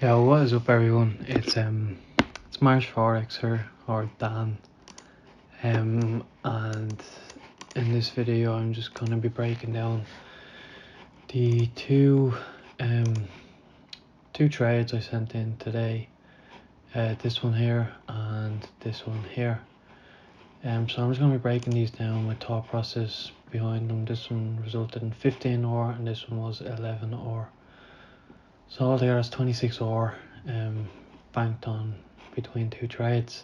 Yeah, what is up everyone? It's Marsh Forex here, or Dan. And in this video I'm just gonna be breaking down the two trades I sent in today. This one here and this one here. So I'm just gonna be breaking these down, my thought process behind them. This one resulted in 15 or and this one was 11 or. So altogether it's 26 or banked on between two trades.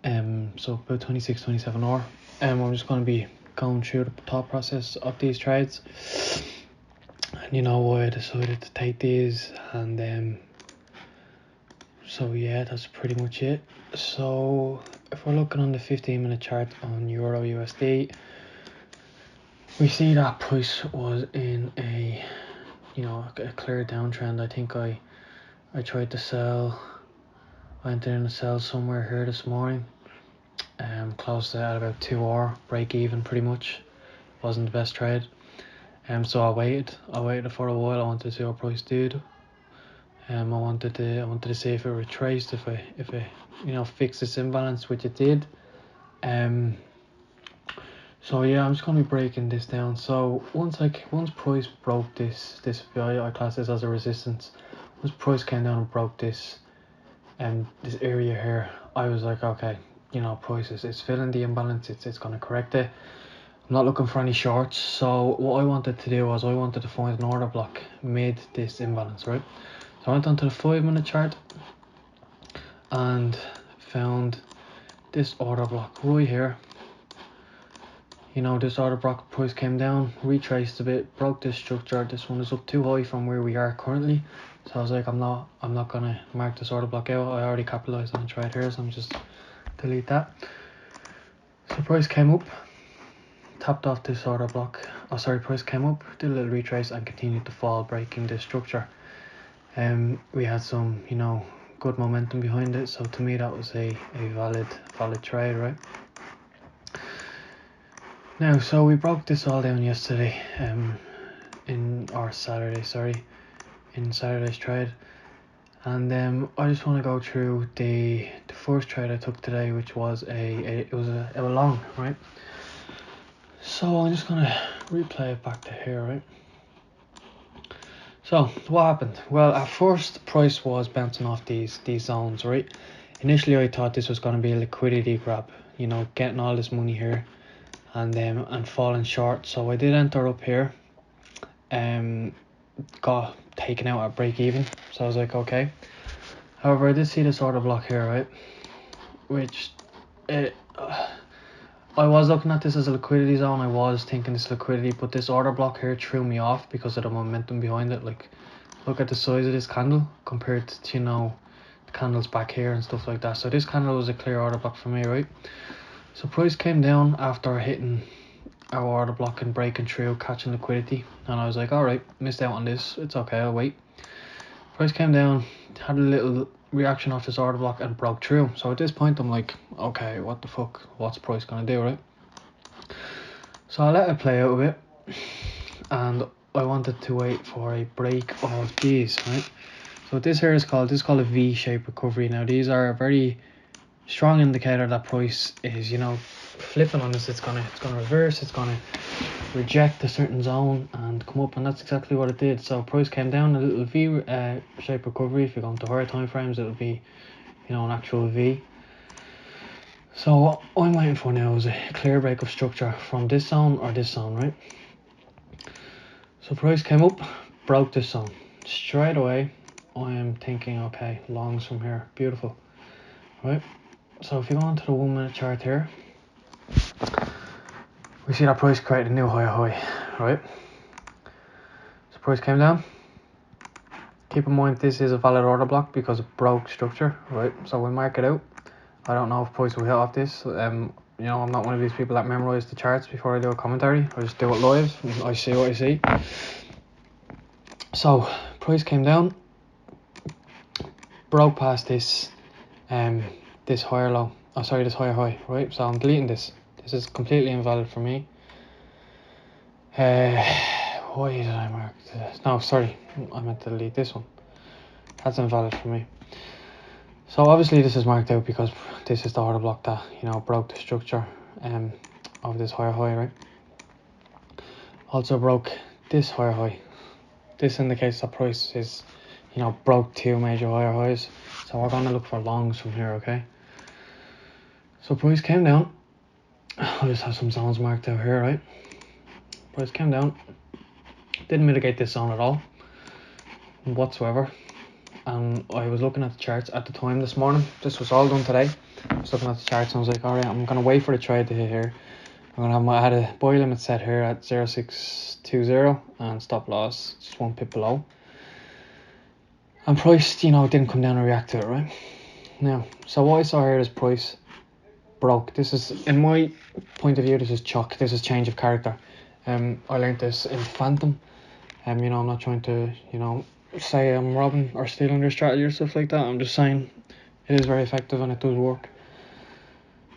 So about 26, 27 or. I'm just going to be going through the thought process of these trades, and you know why I decided to take these, and so yeah, that's pretty much it. So if we're looking on the 15-minute chart on Euro USD, we see that price was in a clear downtrend. I think I tried to sell. I entered in a sell somewhere here this morning. Closed at about 2 hour break even, pretty much. Wasn't the best trade. So I waited for a while. I wanted to see what price did. I wanted to see if it retraced, if it fixed this imbalance, which it did. So yeah, I'm just gonna be breaking this down. So once price broke this I class this as a resistance. Once price came down and broke this this area here, I was like, okay, price is filling the imbalance, it's gonna correct it. I'm not looking for any shorts. So what I wanted to do was I wanted to find an order block mid this imbalance, right? So I went onto the 5-minute chart and found this order block right here. This order block price came down, retraced a bit, broke this structure. This one is up too high from where we are currently. So I was like, I'm not gonna mark this order block out. I already capitalized on the trade here, so I'm just delete that. So price came up, tapped off this order block. Price came up, did a little retrace and continued to fall, breaking this structure. We had some, good momentum behind it. So to me that was a valid trade, right? Now, so we broke this all down yesterday, in Saturday's trade, and I just want to go through the first trade I took today, which was a long, right? So I'm just gonna replay it back to here, right? So what happened? Well, at first price was bouncing off these zones, right? Initially I thought this was going to be a liquidity grab, getting all this money here and falling short. So I did enter up here, got taken out at break even. So I was like, okay. However, I did see this order block here, right? Which I was looking at this as a liquidity zone. I was thinking this liquidity, but this order block here threw me off because of the momentum behind it. Like, look at the size of this candle compared to the candles back here and stuff like that. So this candle was a clear order block for me, right? So price came down after hitting our order block and breaking through, catching liquidity, and I was like, all right, missed out on this, it's okay, I'll wait. Price came down, had a little reaction off this order block and broke through. So at this point I'm like, okay, what the fuck, what's price gonna do, right? So I let it play out a bit, and I wanted to wait for a break of these, right? So what this here is called a V-shaped recovery. Now these are a very strong indicator that price is flipping on this. It's gonna reverse, it's gonna reject a certain zone and come up, and that's exactly what it did. So price came down, a little V shape recovery. If you go into higher time frames, it'll be an actual V. So what I'm waiting for now is a clear break of structure from this zone or this zone, right? So price came up, broke this zone straight away. I am thinking, okay, longs from here, beautiful, right? So if you go onto the 1-minute chart here, we see that price create a new high, right? So price came down. Keep in mind this is a valid order block because it broke structure, right? So we mark it out. I don't know if price will hit off this. I'm not one of these people that memorize the charts before I do a commentary. I just do it live. I see what I see. So price came down, broke past this this higher low. This higher high, right? So I'm deleting this. This is completely invalid for me. Why did I mark this? No, sorry, I meant to delete this one. That's invalid for me. So obviously this is marked out because this is the order block that, you know, broke the structure of this higher high, right? Also broke this higher high. This indicates that price is, you know, broke two major higher highs. So we're going to look for longs from here, okay? So price came down. I just have some zones marked out here, right? Price came down. Didn't mitigate this zone at all whatsoever. And I was looking at the charts at the time this morning. This was all done today. I was looking at the charts and I was like, alright, I'm gonna wait for the trade to hit here. I had a buy limit set here at 0.620 and stop loss just 1 pip below. And price, you know, didn't come down and react to it, right? Now, so what I saw here is price broke. This is, in my point of view, this is chalk. This is change of character. I learned this in Phantom. You know, I'm not trying to, you know, say I'm robbing or stealing their strategy or stuff like that. I'm just saying it is very effective and it does work.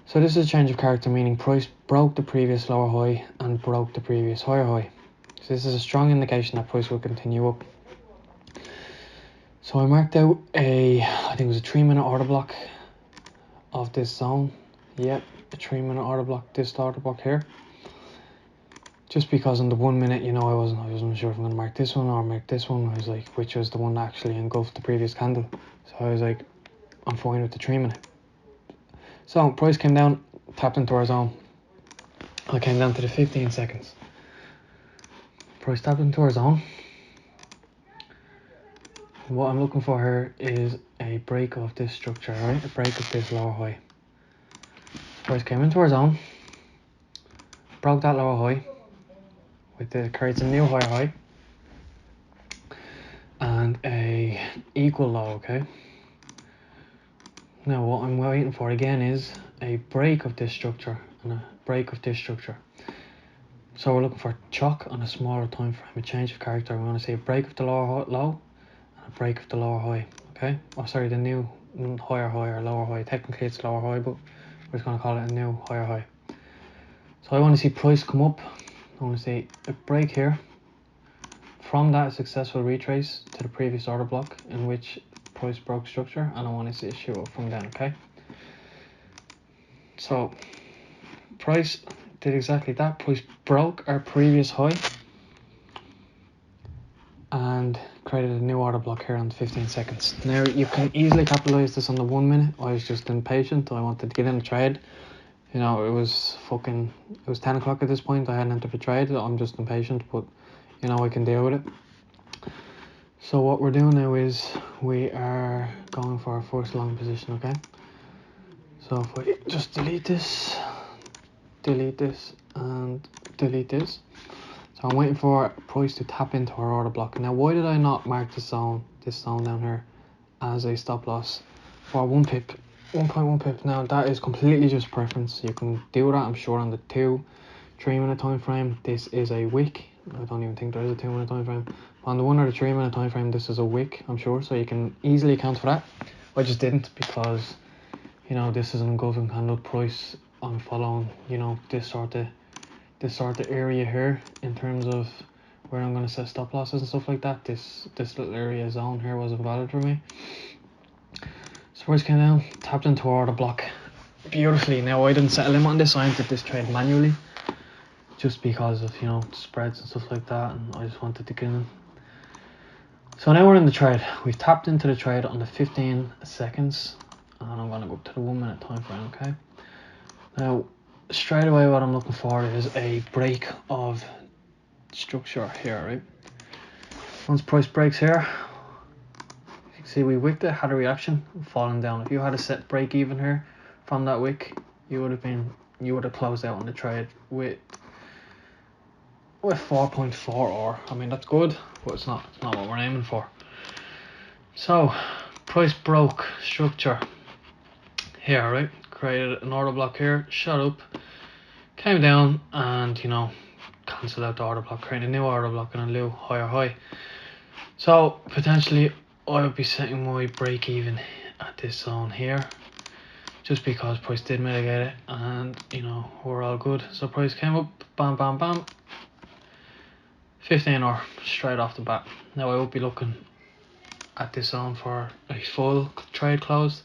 So this is a change of character, meaning price broke the previous lower high and broke the previous higher high. So this is a strong indication that price will continue up. So I marked out I think it was a 3-minute order block of this zone. Yep, a 3-minute order block, this order block here. Just because in the 1 minute, you know, I wasn't sure if I'm going to mark this one or mark this one. I was like, which was the one that actually engulfed the previous candle. So I was like, I'm fine with the 3 minute. So price came down, tapped into our zone. I came down to the 15 seconds. Price tapped into our zone. What I'm looking for here is a break of this structure, right? A break of this lower high. Price came into our zone, broke that lower high, creates a new higher high and a equal low, okay? Now what I'm waiting for again is a break of this structure and a break of this structure. So we're looking for chalk on a smaller time frame, a change of character. We want to see a break of the lower low and a break of the lower high, okay? Oh sorry, the new higher high or lower high. Technically it's lower high, but we're just going to call it a new higher high. So I want to see price come up. I want to see a break here. From that, a successful retrace to the previous order block in which price broke structure, and I want to see a shoot up from then, okay? So price did exactly that. Price broke our previous high and created a new order block here on 15 seconds. Now you can easily capitalize this on the 1 minute. I was just impatient. I wanted to get in the trade. You know, it was 10 o'clock at this point. I hadn't entered the trade. I'm just impatient, but you know, I can deal with it. So what we're doing now is we are going for our first long position, okay? So if we just delete this, and delete this. So I'm waiting for price to tap into our order block. Now why did I not mark this zone down here as a stop loss for 1 pip, 1.1 pip? Now that is completely just preference. You can do that, I'm sure, on the 2-3 minute time frame. This is a wick. I don't even think there is a 2 minute time frame. On the 1 or the 3 minute time frame, this is a wick, I'm sure, so you can easily account for that. I just didn't because, you know, this is an engulfing candle. Price I'm following, you know, this sort of area here in terms of where I'm going to set stop losses and stuff like that. This little area zone here was invalid for me. So price came down, tapped into our order block beautifully. Now I didn't set a limit on this. I entered this trade manually just because of, you know, spreads and stuff like that, and I just wanted to get in. So now we're in the trade. We've tapped into the trade on the 15 seconds and I'm going to go up to the 1 minute time frame, okay? Now straight away what I'm looking for is a break of structure here, right? Once price breaks here, you can see we wicked it, had a reaction, falling down. If you had a set break even here from that wick, you would have closed out on the trade with 4.4 or, I mean, that's good, but it's not what we're aiming for. So price broke structure here, right? Created an order block here, shot up, came down, and, you know, cancelled out the order block, creating a new order block and a new higher high. So potentially I would be setting my break even at this zone here, just because price did mitigate it, and, you know, we're all good. So price came up, bam bam bam, 15 or straight off the bat. Now I would be looking at this zone for a full trade close,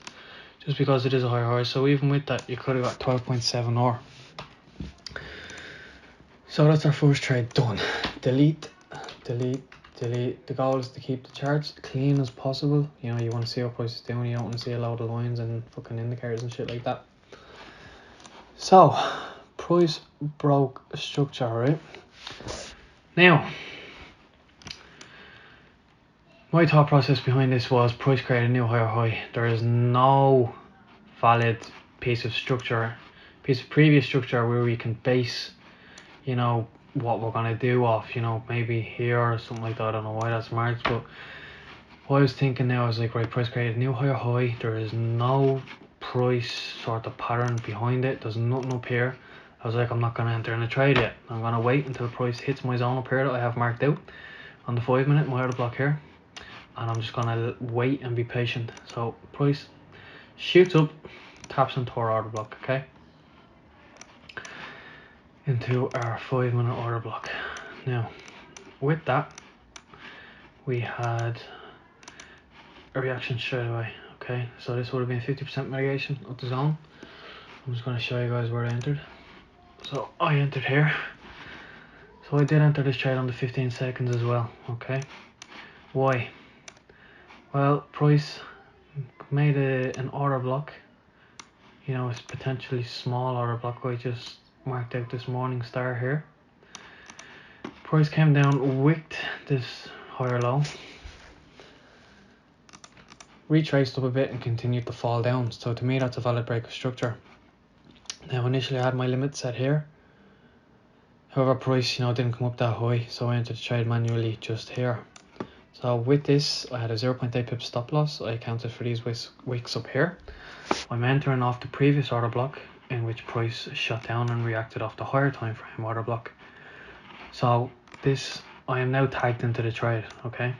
just because it is a higher high. So even with that, you could have got 12.7 or. So that's our first trade done. Delete. The goal is to keep the charts clean as possible. You know, you want to see what price is doing. You don't want to see a load of lines and fucking indicators and shit like that. So, price broke structure, right? Now, my thought process behind this was price create a new higher high. There is no valid piece of previous structure where we can base, you know, what we're gonna do off, you know, maybe here or something like that. I don't know why that's marked, but what I was thinking now is like, right, price create a new higher high. There is no price sort of pattern behind it. There's nothing up here. I was like, I'm not gonna enter in a trade yet. I'm gonna wait until the price hits my zone up here that I have marked out on the 5 minute, my order block here, and I'm just gonna wait and be patient. So price shoots up, taps into our order block, okay, into our 5 minute order block. Now with that, we had a reaction straight away. Okay, so this would have been 50% mitigation of the zone. I'm just going to show you guys where I entered. So I entered here. So I did enter this trade on the 15 seconds as well. Okay, why? Well, price made an order block. You know, it's potentially small order block. I just marked out this morning star here. Price came down, wicked this higher low, retraced up a bit and continued to fall down. So to me, that's a valid break of structure. Now initially I had my limit set here. However, price, you know, didn't come up that high, so I entered the trade manually just here. So with this, I had a 0.8 pip stop loss. I accounted for these wicks up here. I'm entering off the previous order block, in which price shut down and reacted off the higher time frame order block. So this, I am now tagged into the trade. Okay,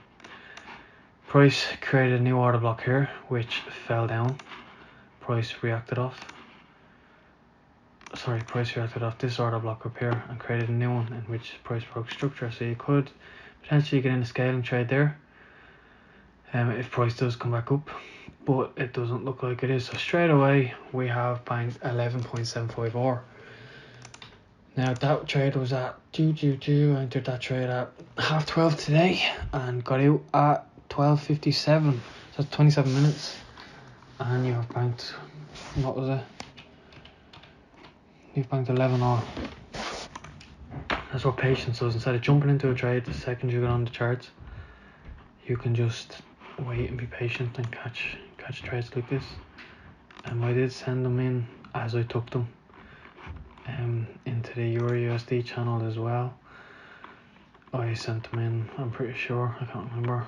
price created a new order block here, which fell down. Price reacted off this order block up here and created a new one in which price broke structure. So you could potentially get in a scaling trade there if price does come back up, but it doesn't look like it is. So straight away we have banked 11.75 or. Now that trade was at I entered that trade at 12:30 today and got out at 12:57. So that's 27 minutes, and you have banked, what was it? You've banked 11 or. That's what patience does. Instead of jumping into a trade the second you get on the charts, you can just wait and be patient and catch trades like this. I did send them in as I took them into the EURUSD channel as well. I sent them in, I'm pretty sure, I can't remember.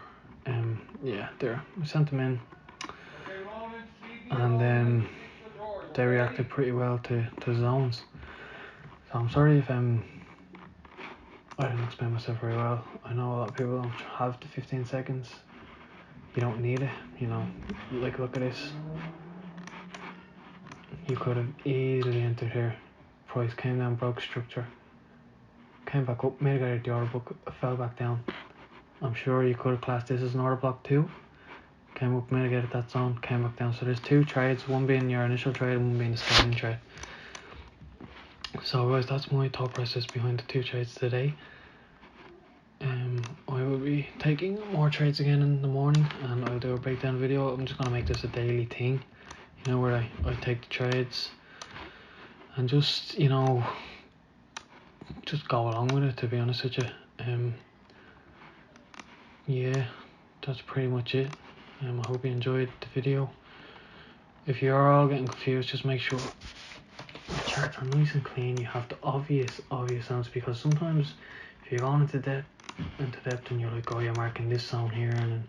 Yeah, there, I sent them in, and they reacted pretty well to zones. So I'm sorry if I didn't explain myself very well. I know a lot of people don't have the 15 seconds. You don't need it, you know. Like, look at this. You could have easily entered here. Price came down, broke structure, came back up, mitigated the order book, fell back down. I'm sure you could have classed this as an order block too. Came up, mitigated that zone, came back down. So there's two trades, one being your initial trade and one being the scaling trade. So guys, that's my thought process behind the two trades today. I will be taking more trades again in the morning, and I'll do a breakdown video. I'm just going to make this a daily thing, you know, where I take the trades and just, you know, just go along with it, to be honest with you. Yeah, that's pretty much it. I hope you enjoyed the video. If you are all getting confused, just make sure the charts are nice and clean. You have the obvious zones, because sometimes if you're going into depth and you're like, oh, you're marking this zone here, and then,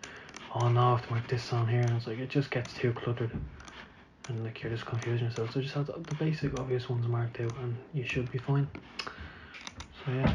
oh no, I have to mark this zone here, and it's like, it just gets too cluttered and like you're just confusing yourself. So just have the basic obvious ones marked out and you should be fine. So yeah.